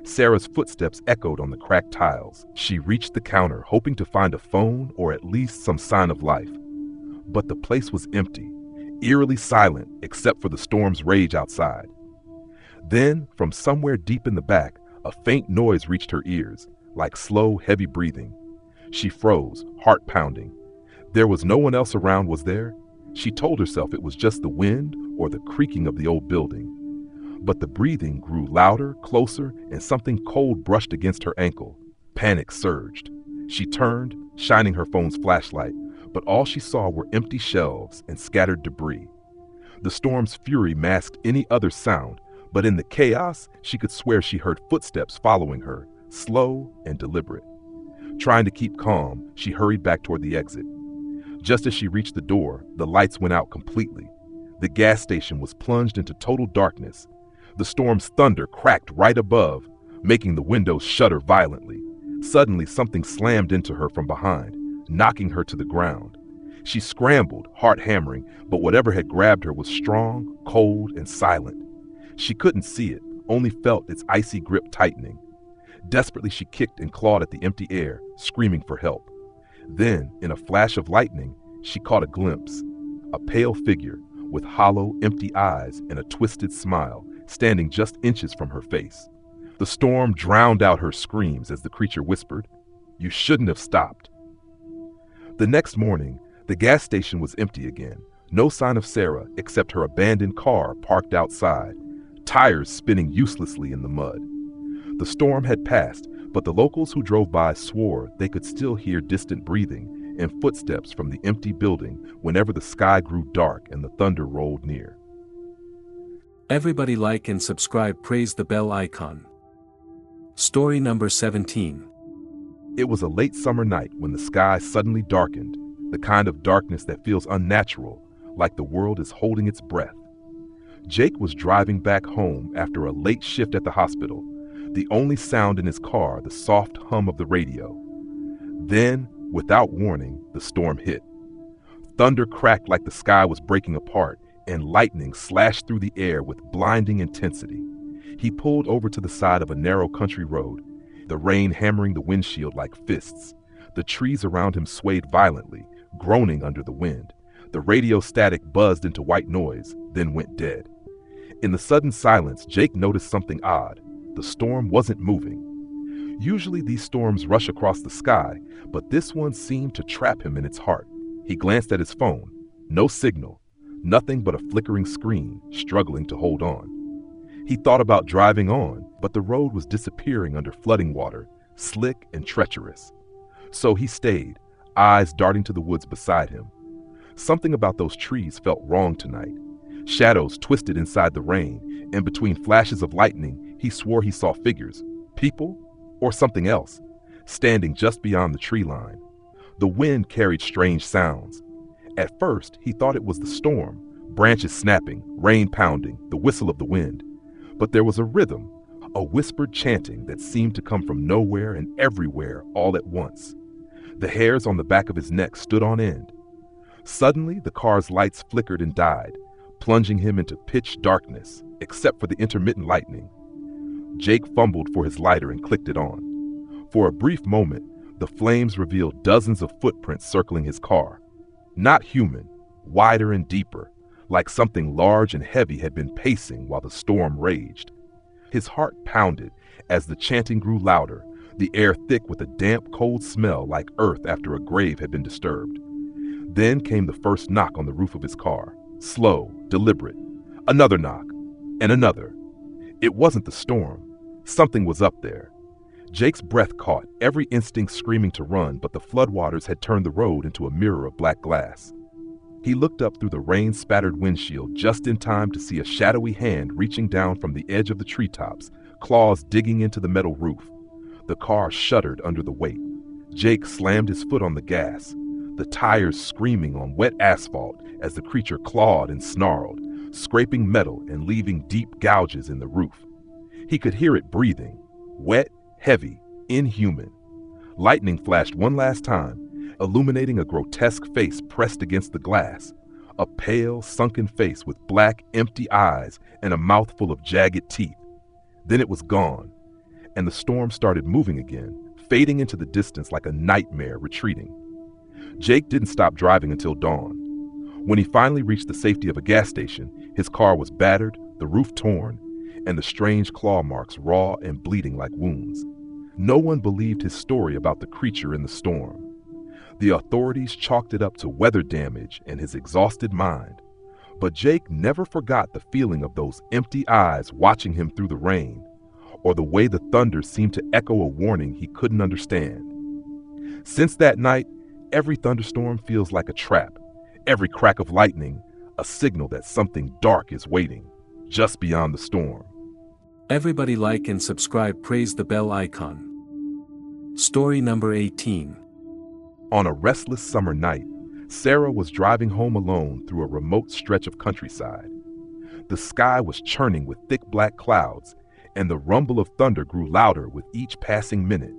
Speaker 2: Sarah's footsteps echoed on the cracked tiles. She reached the counter, hoping to find a phone or at least some sign of life. But the place was empty, eerily silent except for the storm's rage outside. Then, from somewhere deep in the back, a faint noise reached her ears, like slow, heavy breathing. She froze, heart pounding. There was no one else around, was there? She told herself it was just the wind or the creaking of the old building. But the breathing grew louder, closer, and something cold brushed against her ankle. Panic surged. She turned, shining her phone's flashlight, but all she saw were empty shelves and scattered debris. The storm's fury masked any other sound, but in the chaos, she could swear she heard footsteps following her, slow and deliberate. Trying to keep calm, she hurried back toward the exit. Just as she reached the door, the lights went out completely. The gas station was plunged into total darkness. The storm's thunder cracked right above, making the windows shudder violently. Suddenly, something slammed into her from behind, knocking her to the ground. She scrambled, heart hammering, but whatever had grabbed her was strong, cold, and silent. She couldn't see it, only felt its icy grip tightening. Desperately, she kicked and clawed at the empty air, screaming for help. Then, in a flash of lightning, she caught a glimpse. A pale figure, with hollow, empty eyes and a twisted smile, standing just inches from her face. The storm drowned out her screams as the creature whispered, "You shouldn't have stopped." The next morning, the gas station was empty again. No sign of Sarah except her abandoned car parked outside, tires spinning uselessly in the mud. The storm had passed, but the locals who drove by swore they could still hear distant breathing and footsteps from the empty building whenever the sky grew dark and the thunder rolled near.
Speaker 1: Everybody like and subscribe, praise the bell icon. Story number 17.
Speaker 2: It was a late summer night when the sky suddenly darkened, the kind of darkness that feels unnatural, like the world is holding its breath. Jake was driving back home after a late shift at the hospital, the only sound in his car the soft hum of the radio. Then, without warning, the storm hit. Thunder cracked like the sky was breaking apart, and lightning slashed through the air with blinding intensity. He pulled over to the side of a narrow country road, the rain hammering the windshield like fists. The trees around him swayed violently, groaning under the wind. The radio static buzzed into white noise, then went dead. In the sudden silence, Jake noticed something odd. The storm wasn't moving. Usually these storms rush across the sky, but this one seemed to trap him in its heart. He glanced at his phone. No signal. Nothing but a flickering screen, struggling to hold on. He thought about driving on, but the road was disappearing under flooding water, slick and treacherous. So he stayed, eyes darting to the woods beside him. Something about those trees felt wrong tonight. Shadows twisted inside the rain, and between flashes of lightning, he swore he saw figures, people, or something else, standing just beyond the tree line. The wind carried strange sounds. At first, he thought it was the storm, branches snapping, rain pounding, the whistle of the wind. But there was a rhythm, a whispered chanting that seemed to come from nowhere and everywhere all at once. The hairs on the back of his neck stood on end. Suddenly, the car's lights flickered and died, plunging him into pitch darkness, except for the intermittent lightning. Jake fumbled for his lighter and clicked it on. For a brief moment, the flames revealed dozens of footprints circling his car. Not human, wider and deeper, like something large and heavy had been pacing while the storm raged. His heart pounded as the chanting grew louder, the air thick with a damp, cold smell like earth after a grave had been disturbed. Then came the first knock on the roof of his car, slow, deliberate. Another knock, and another. It wasn't the storm. Something was up there. Jake's breath caught, every instinct screaming to run, but the floodwaters had turned the road into a mirror of black glass. He looked up through the rain-spattered windshield just in time to see a shadowy hand reaching down from the edge of the treetops, claws digging into the metal roof. The car shuddered under the weight. Jake slammed his foot on the gas, the tires screaming on wet asphalt as the creature clawed and snarled, scraping metal and leaving deep gouges in the roof. He could hear it breathing, wet, heavy, inhuman. Lightning flashed one last time, illuminating a grotesque face pressed against the glass, a pale, sunken face with black, empty eyes and a mouthful of jagged teeth. Then it was gone, and the storm started moving again, fading into the distance like a nightmare retreating. Jake didn't stop driving until dawn. When he finally reached the safety of a gas station, his car was battered, the roof torn, and the strange claw marks raw and bleeding like wounds. No one believed his story about the creature in the storm. The authorities chalked it up to weather damage and his exhausted mind. But Jake never forgot the feeling of those empty eyes watching him through the rain, or the way the thunder seemed to echo a warning he couldn't understand. Since that night, every thunderstorm feels like a trap, every crack of lightning a signal that something dark is waiting just beyond the storm.
Speaker 1: Everybody like and subscribe, praise the bell icon. Story number 18.
Speaker 2: On a restless summer night, Sarah was driving home alone through a remote stretch of countryside. The sky was churning with thick black clouds, and the rumble of thunder grew louder with each passing minute.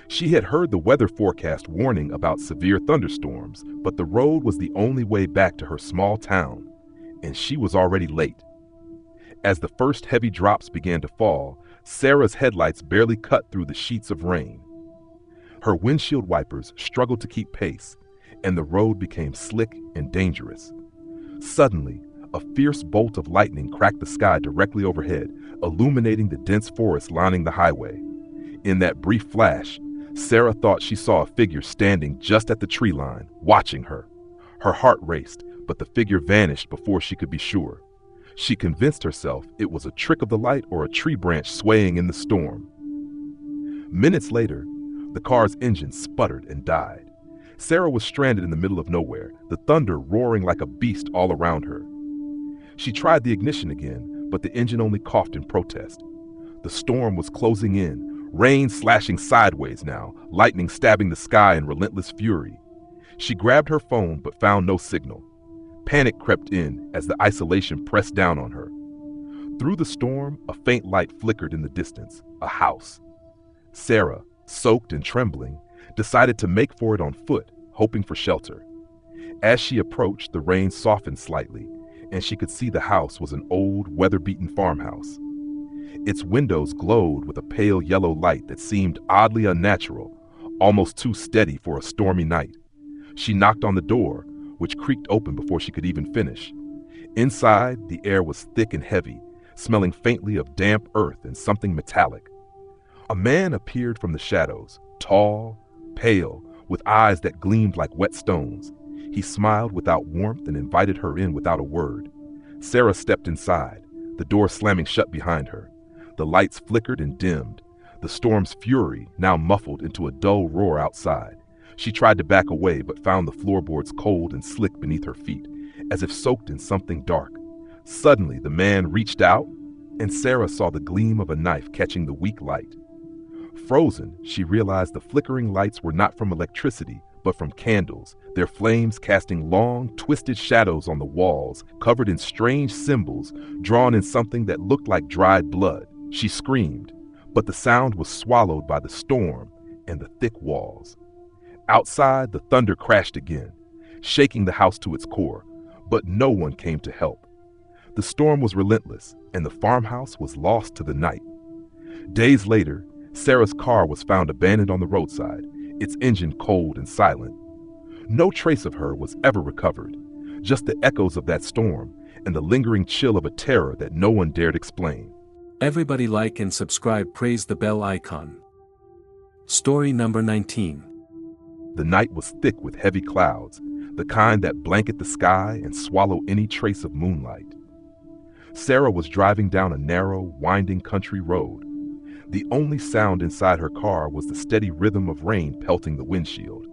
Speaker 2: She had heard the weather forecast warning about severe thunderstorms, but the road was the only way back to her small town, and she was already late. As the first heavy drops began to fall, Sarah's headlights barely cut through the sheets of rain. Her windshield wipers struggled to keep pace, and the road became slick and dangerous. Suddenly, a fierce bolt of lightning cracked the sky directly overhead, illuminating the dense forest lining the highway. In that brief flash, Sarah thought she saw a figure standing just at the tree line, watching her. Her heart raced, but the figure vanished before she could be sure. She convinced herself it was a trick of the light or a tree branch swaying in the storm. Minutes later, the car's engine sputtered and died. Sarah was stranded in the middle of nowhere, the thunder roaring like a beast all around her. She tried the ignition again, but the engine only coughed in protest. The storm was closing in, rain slashing sideways now, lightning stabbing the sky in relentless fury. She grabbed her phone but found no signal. Panic crept in as the isolation pressed down on her. Through the storm, a faint light flickered in the distance, a house. Sarah, soaked and trembling, decided to make for it on foot, hoping for shelter. As she approached, the rain softened slightly, and she could see the house was an old, weather-beaten farmhouse. Its windows glowed with a pale yellow light that seemed oddly unnatural, almost too steady for a stormy night. She knocked on the door, which creaked open before she could even finish. Inside, the air was thick and heavy, smelling faintly of damp earth and something metallic. A man appeared from the shadows, tall, pale, with eyes that gleamed like wet stones. He smiled without warmth and invited her in without a word. Sarah stepped inside, the door slamming shut behind her. The lights flickered and dimmed, the storm's fury now muffled into a dull roar outside. She tried to back away but found the floorboards cold and slick beneath her feet, as if soaked in something dark. Suddenly, the man reached out, and Sarah saw the gleam of a knife catching the weak light. Frozen, she realized the flickering lights were not from electricity, but from candles, their flames casting long, twisted shadows on the walls, covered in strange symbols drawn in something that looked like dried blood. She screamed, but the sound was swallowed by the storm and the thick walls. Outside, the thunder crashed again, shaking the house to its core, but no one came to help. The storm was relentless, and the farmhouse was lost to the night. Days later, Sarah's car was found abandoned on the roadside, its engine cold and silent. No trace of her was ever recovered, just the echoes of that storm and the lingering chill of a terror that no one dared explain.
Speaker 1: Everybody like and subscribe, praise the bell icon. Story number 19.
Speaker 2: The night was thick with heavy clouds, the kind that blanket the sky and swallow any trace of moonlight. Sarah was driving down a narrow, winding country road. The only sound inside her car was the steady rhythm of rain pelting the windshield.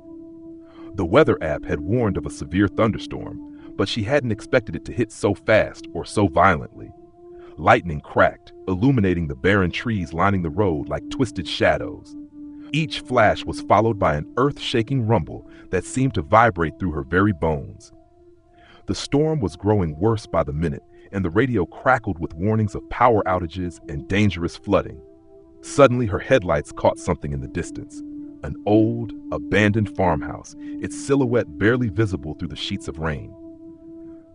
Speaker 2: The weather app had warned of a severe thunderstorm, but she hadn't expected it to hit so fast or so violently. Lightning cracked, illuminating the barren trees lining the road like twisted shadows. Each flash was followed by an earth-shaking rumble that seemed to vibrate through her very bones. The storm was growing worse by the minute, and the radio crackled with warnings of power outages and dangerous flooding. Suddenly, her headlights caught something in the distance. An old, abandoned farmhouse, its silhouette barely visible through the sheets of rain.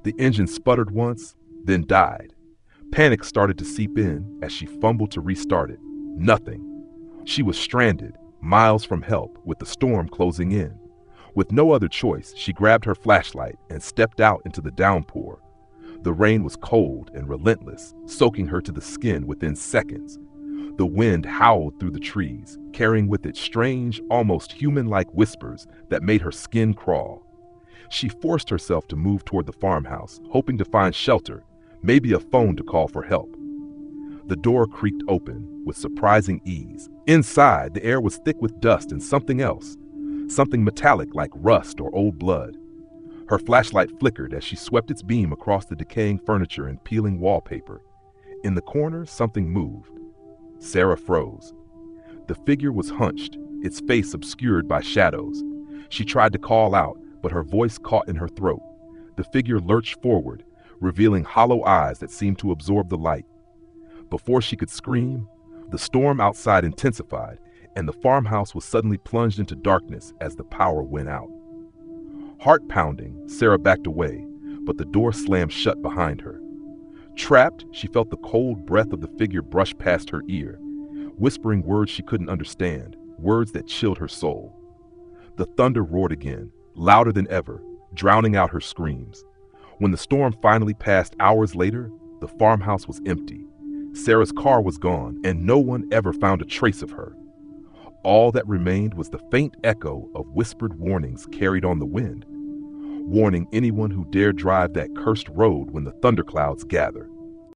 Speaker 2: The engine sputtered once, then died. Panic started to seep in as she fumbled to restart it. Nothing. She was stranded, miles from help, with the storm closing in. With no other choice, she grabbed her flashlight and stepped out into the downpour. The rain was cold and relentless, soaking her to the skin within seconds. The wind howled through the trees, carrying with it strange, almost human-like whispers that made her skin crawl. She forced herself to move toward the farmhouse, hoping to find shelter, maybe a phone to call for help. The door creaked open with surprising ease. Inside, the air was thick with dust and something else, something metallic like rust or old blood. Her flashlight flickered as she swept its beam across the decaying furniture and peeling wallpaper. In the corner, something moved. Sarah froze. The figure was hunched, its face obscured by shadows. She tried to call out, but her voice caught in her throat. The figure lurched forward, revealing hollow eyes that seemed to absorb the light. Before she could scream, the storm outside intensified, and the farmhouse was suddenly plunged into darkness as the power went out. Heart pounding, Sarah backed away, but the door slammed shut behind her. Trapped, she felt the cold breath of the figure brush past her ear, whispering words she couldn't understand, words that chilled her soul. The thunder roared again, louder than ever, drowning out her screams. When the storm finally passed hours later, the farmhouse was empty. Sarah's car was gone, and no one ever found a trace of her. All that remained was the faint echo of whispered warnings carried on the wind, warning anyone who dared drive that cursed road when the thunderclouds gather.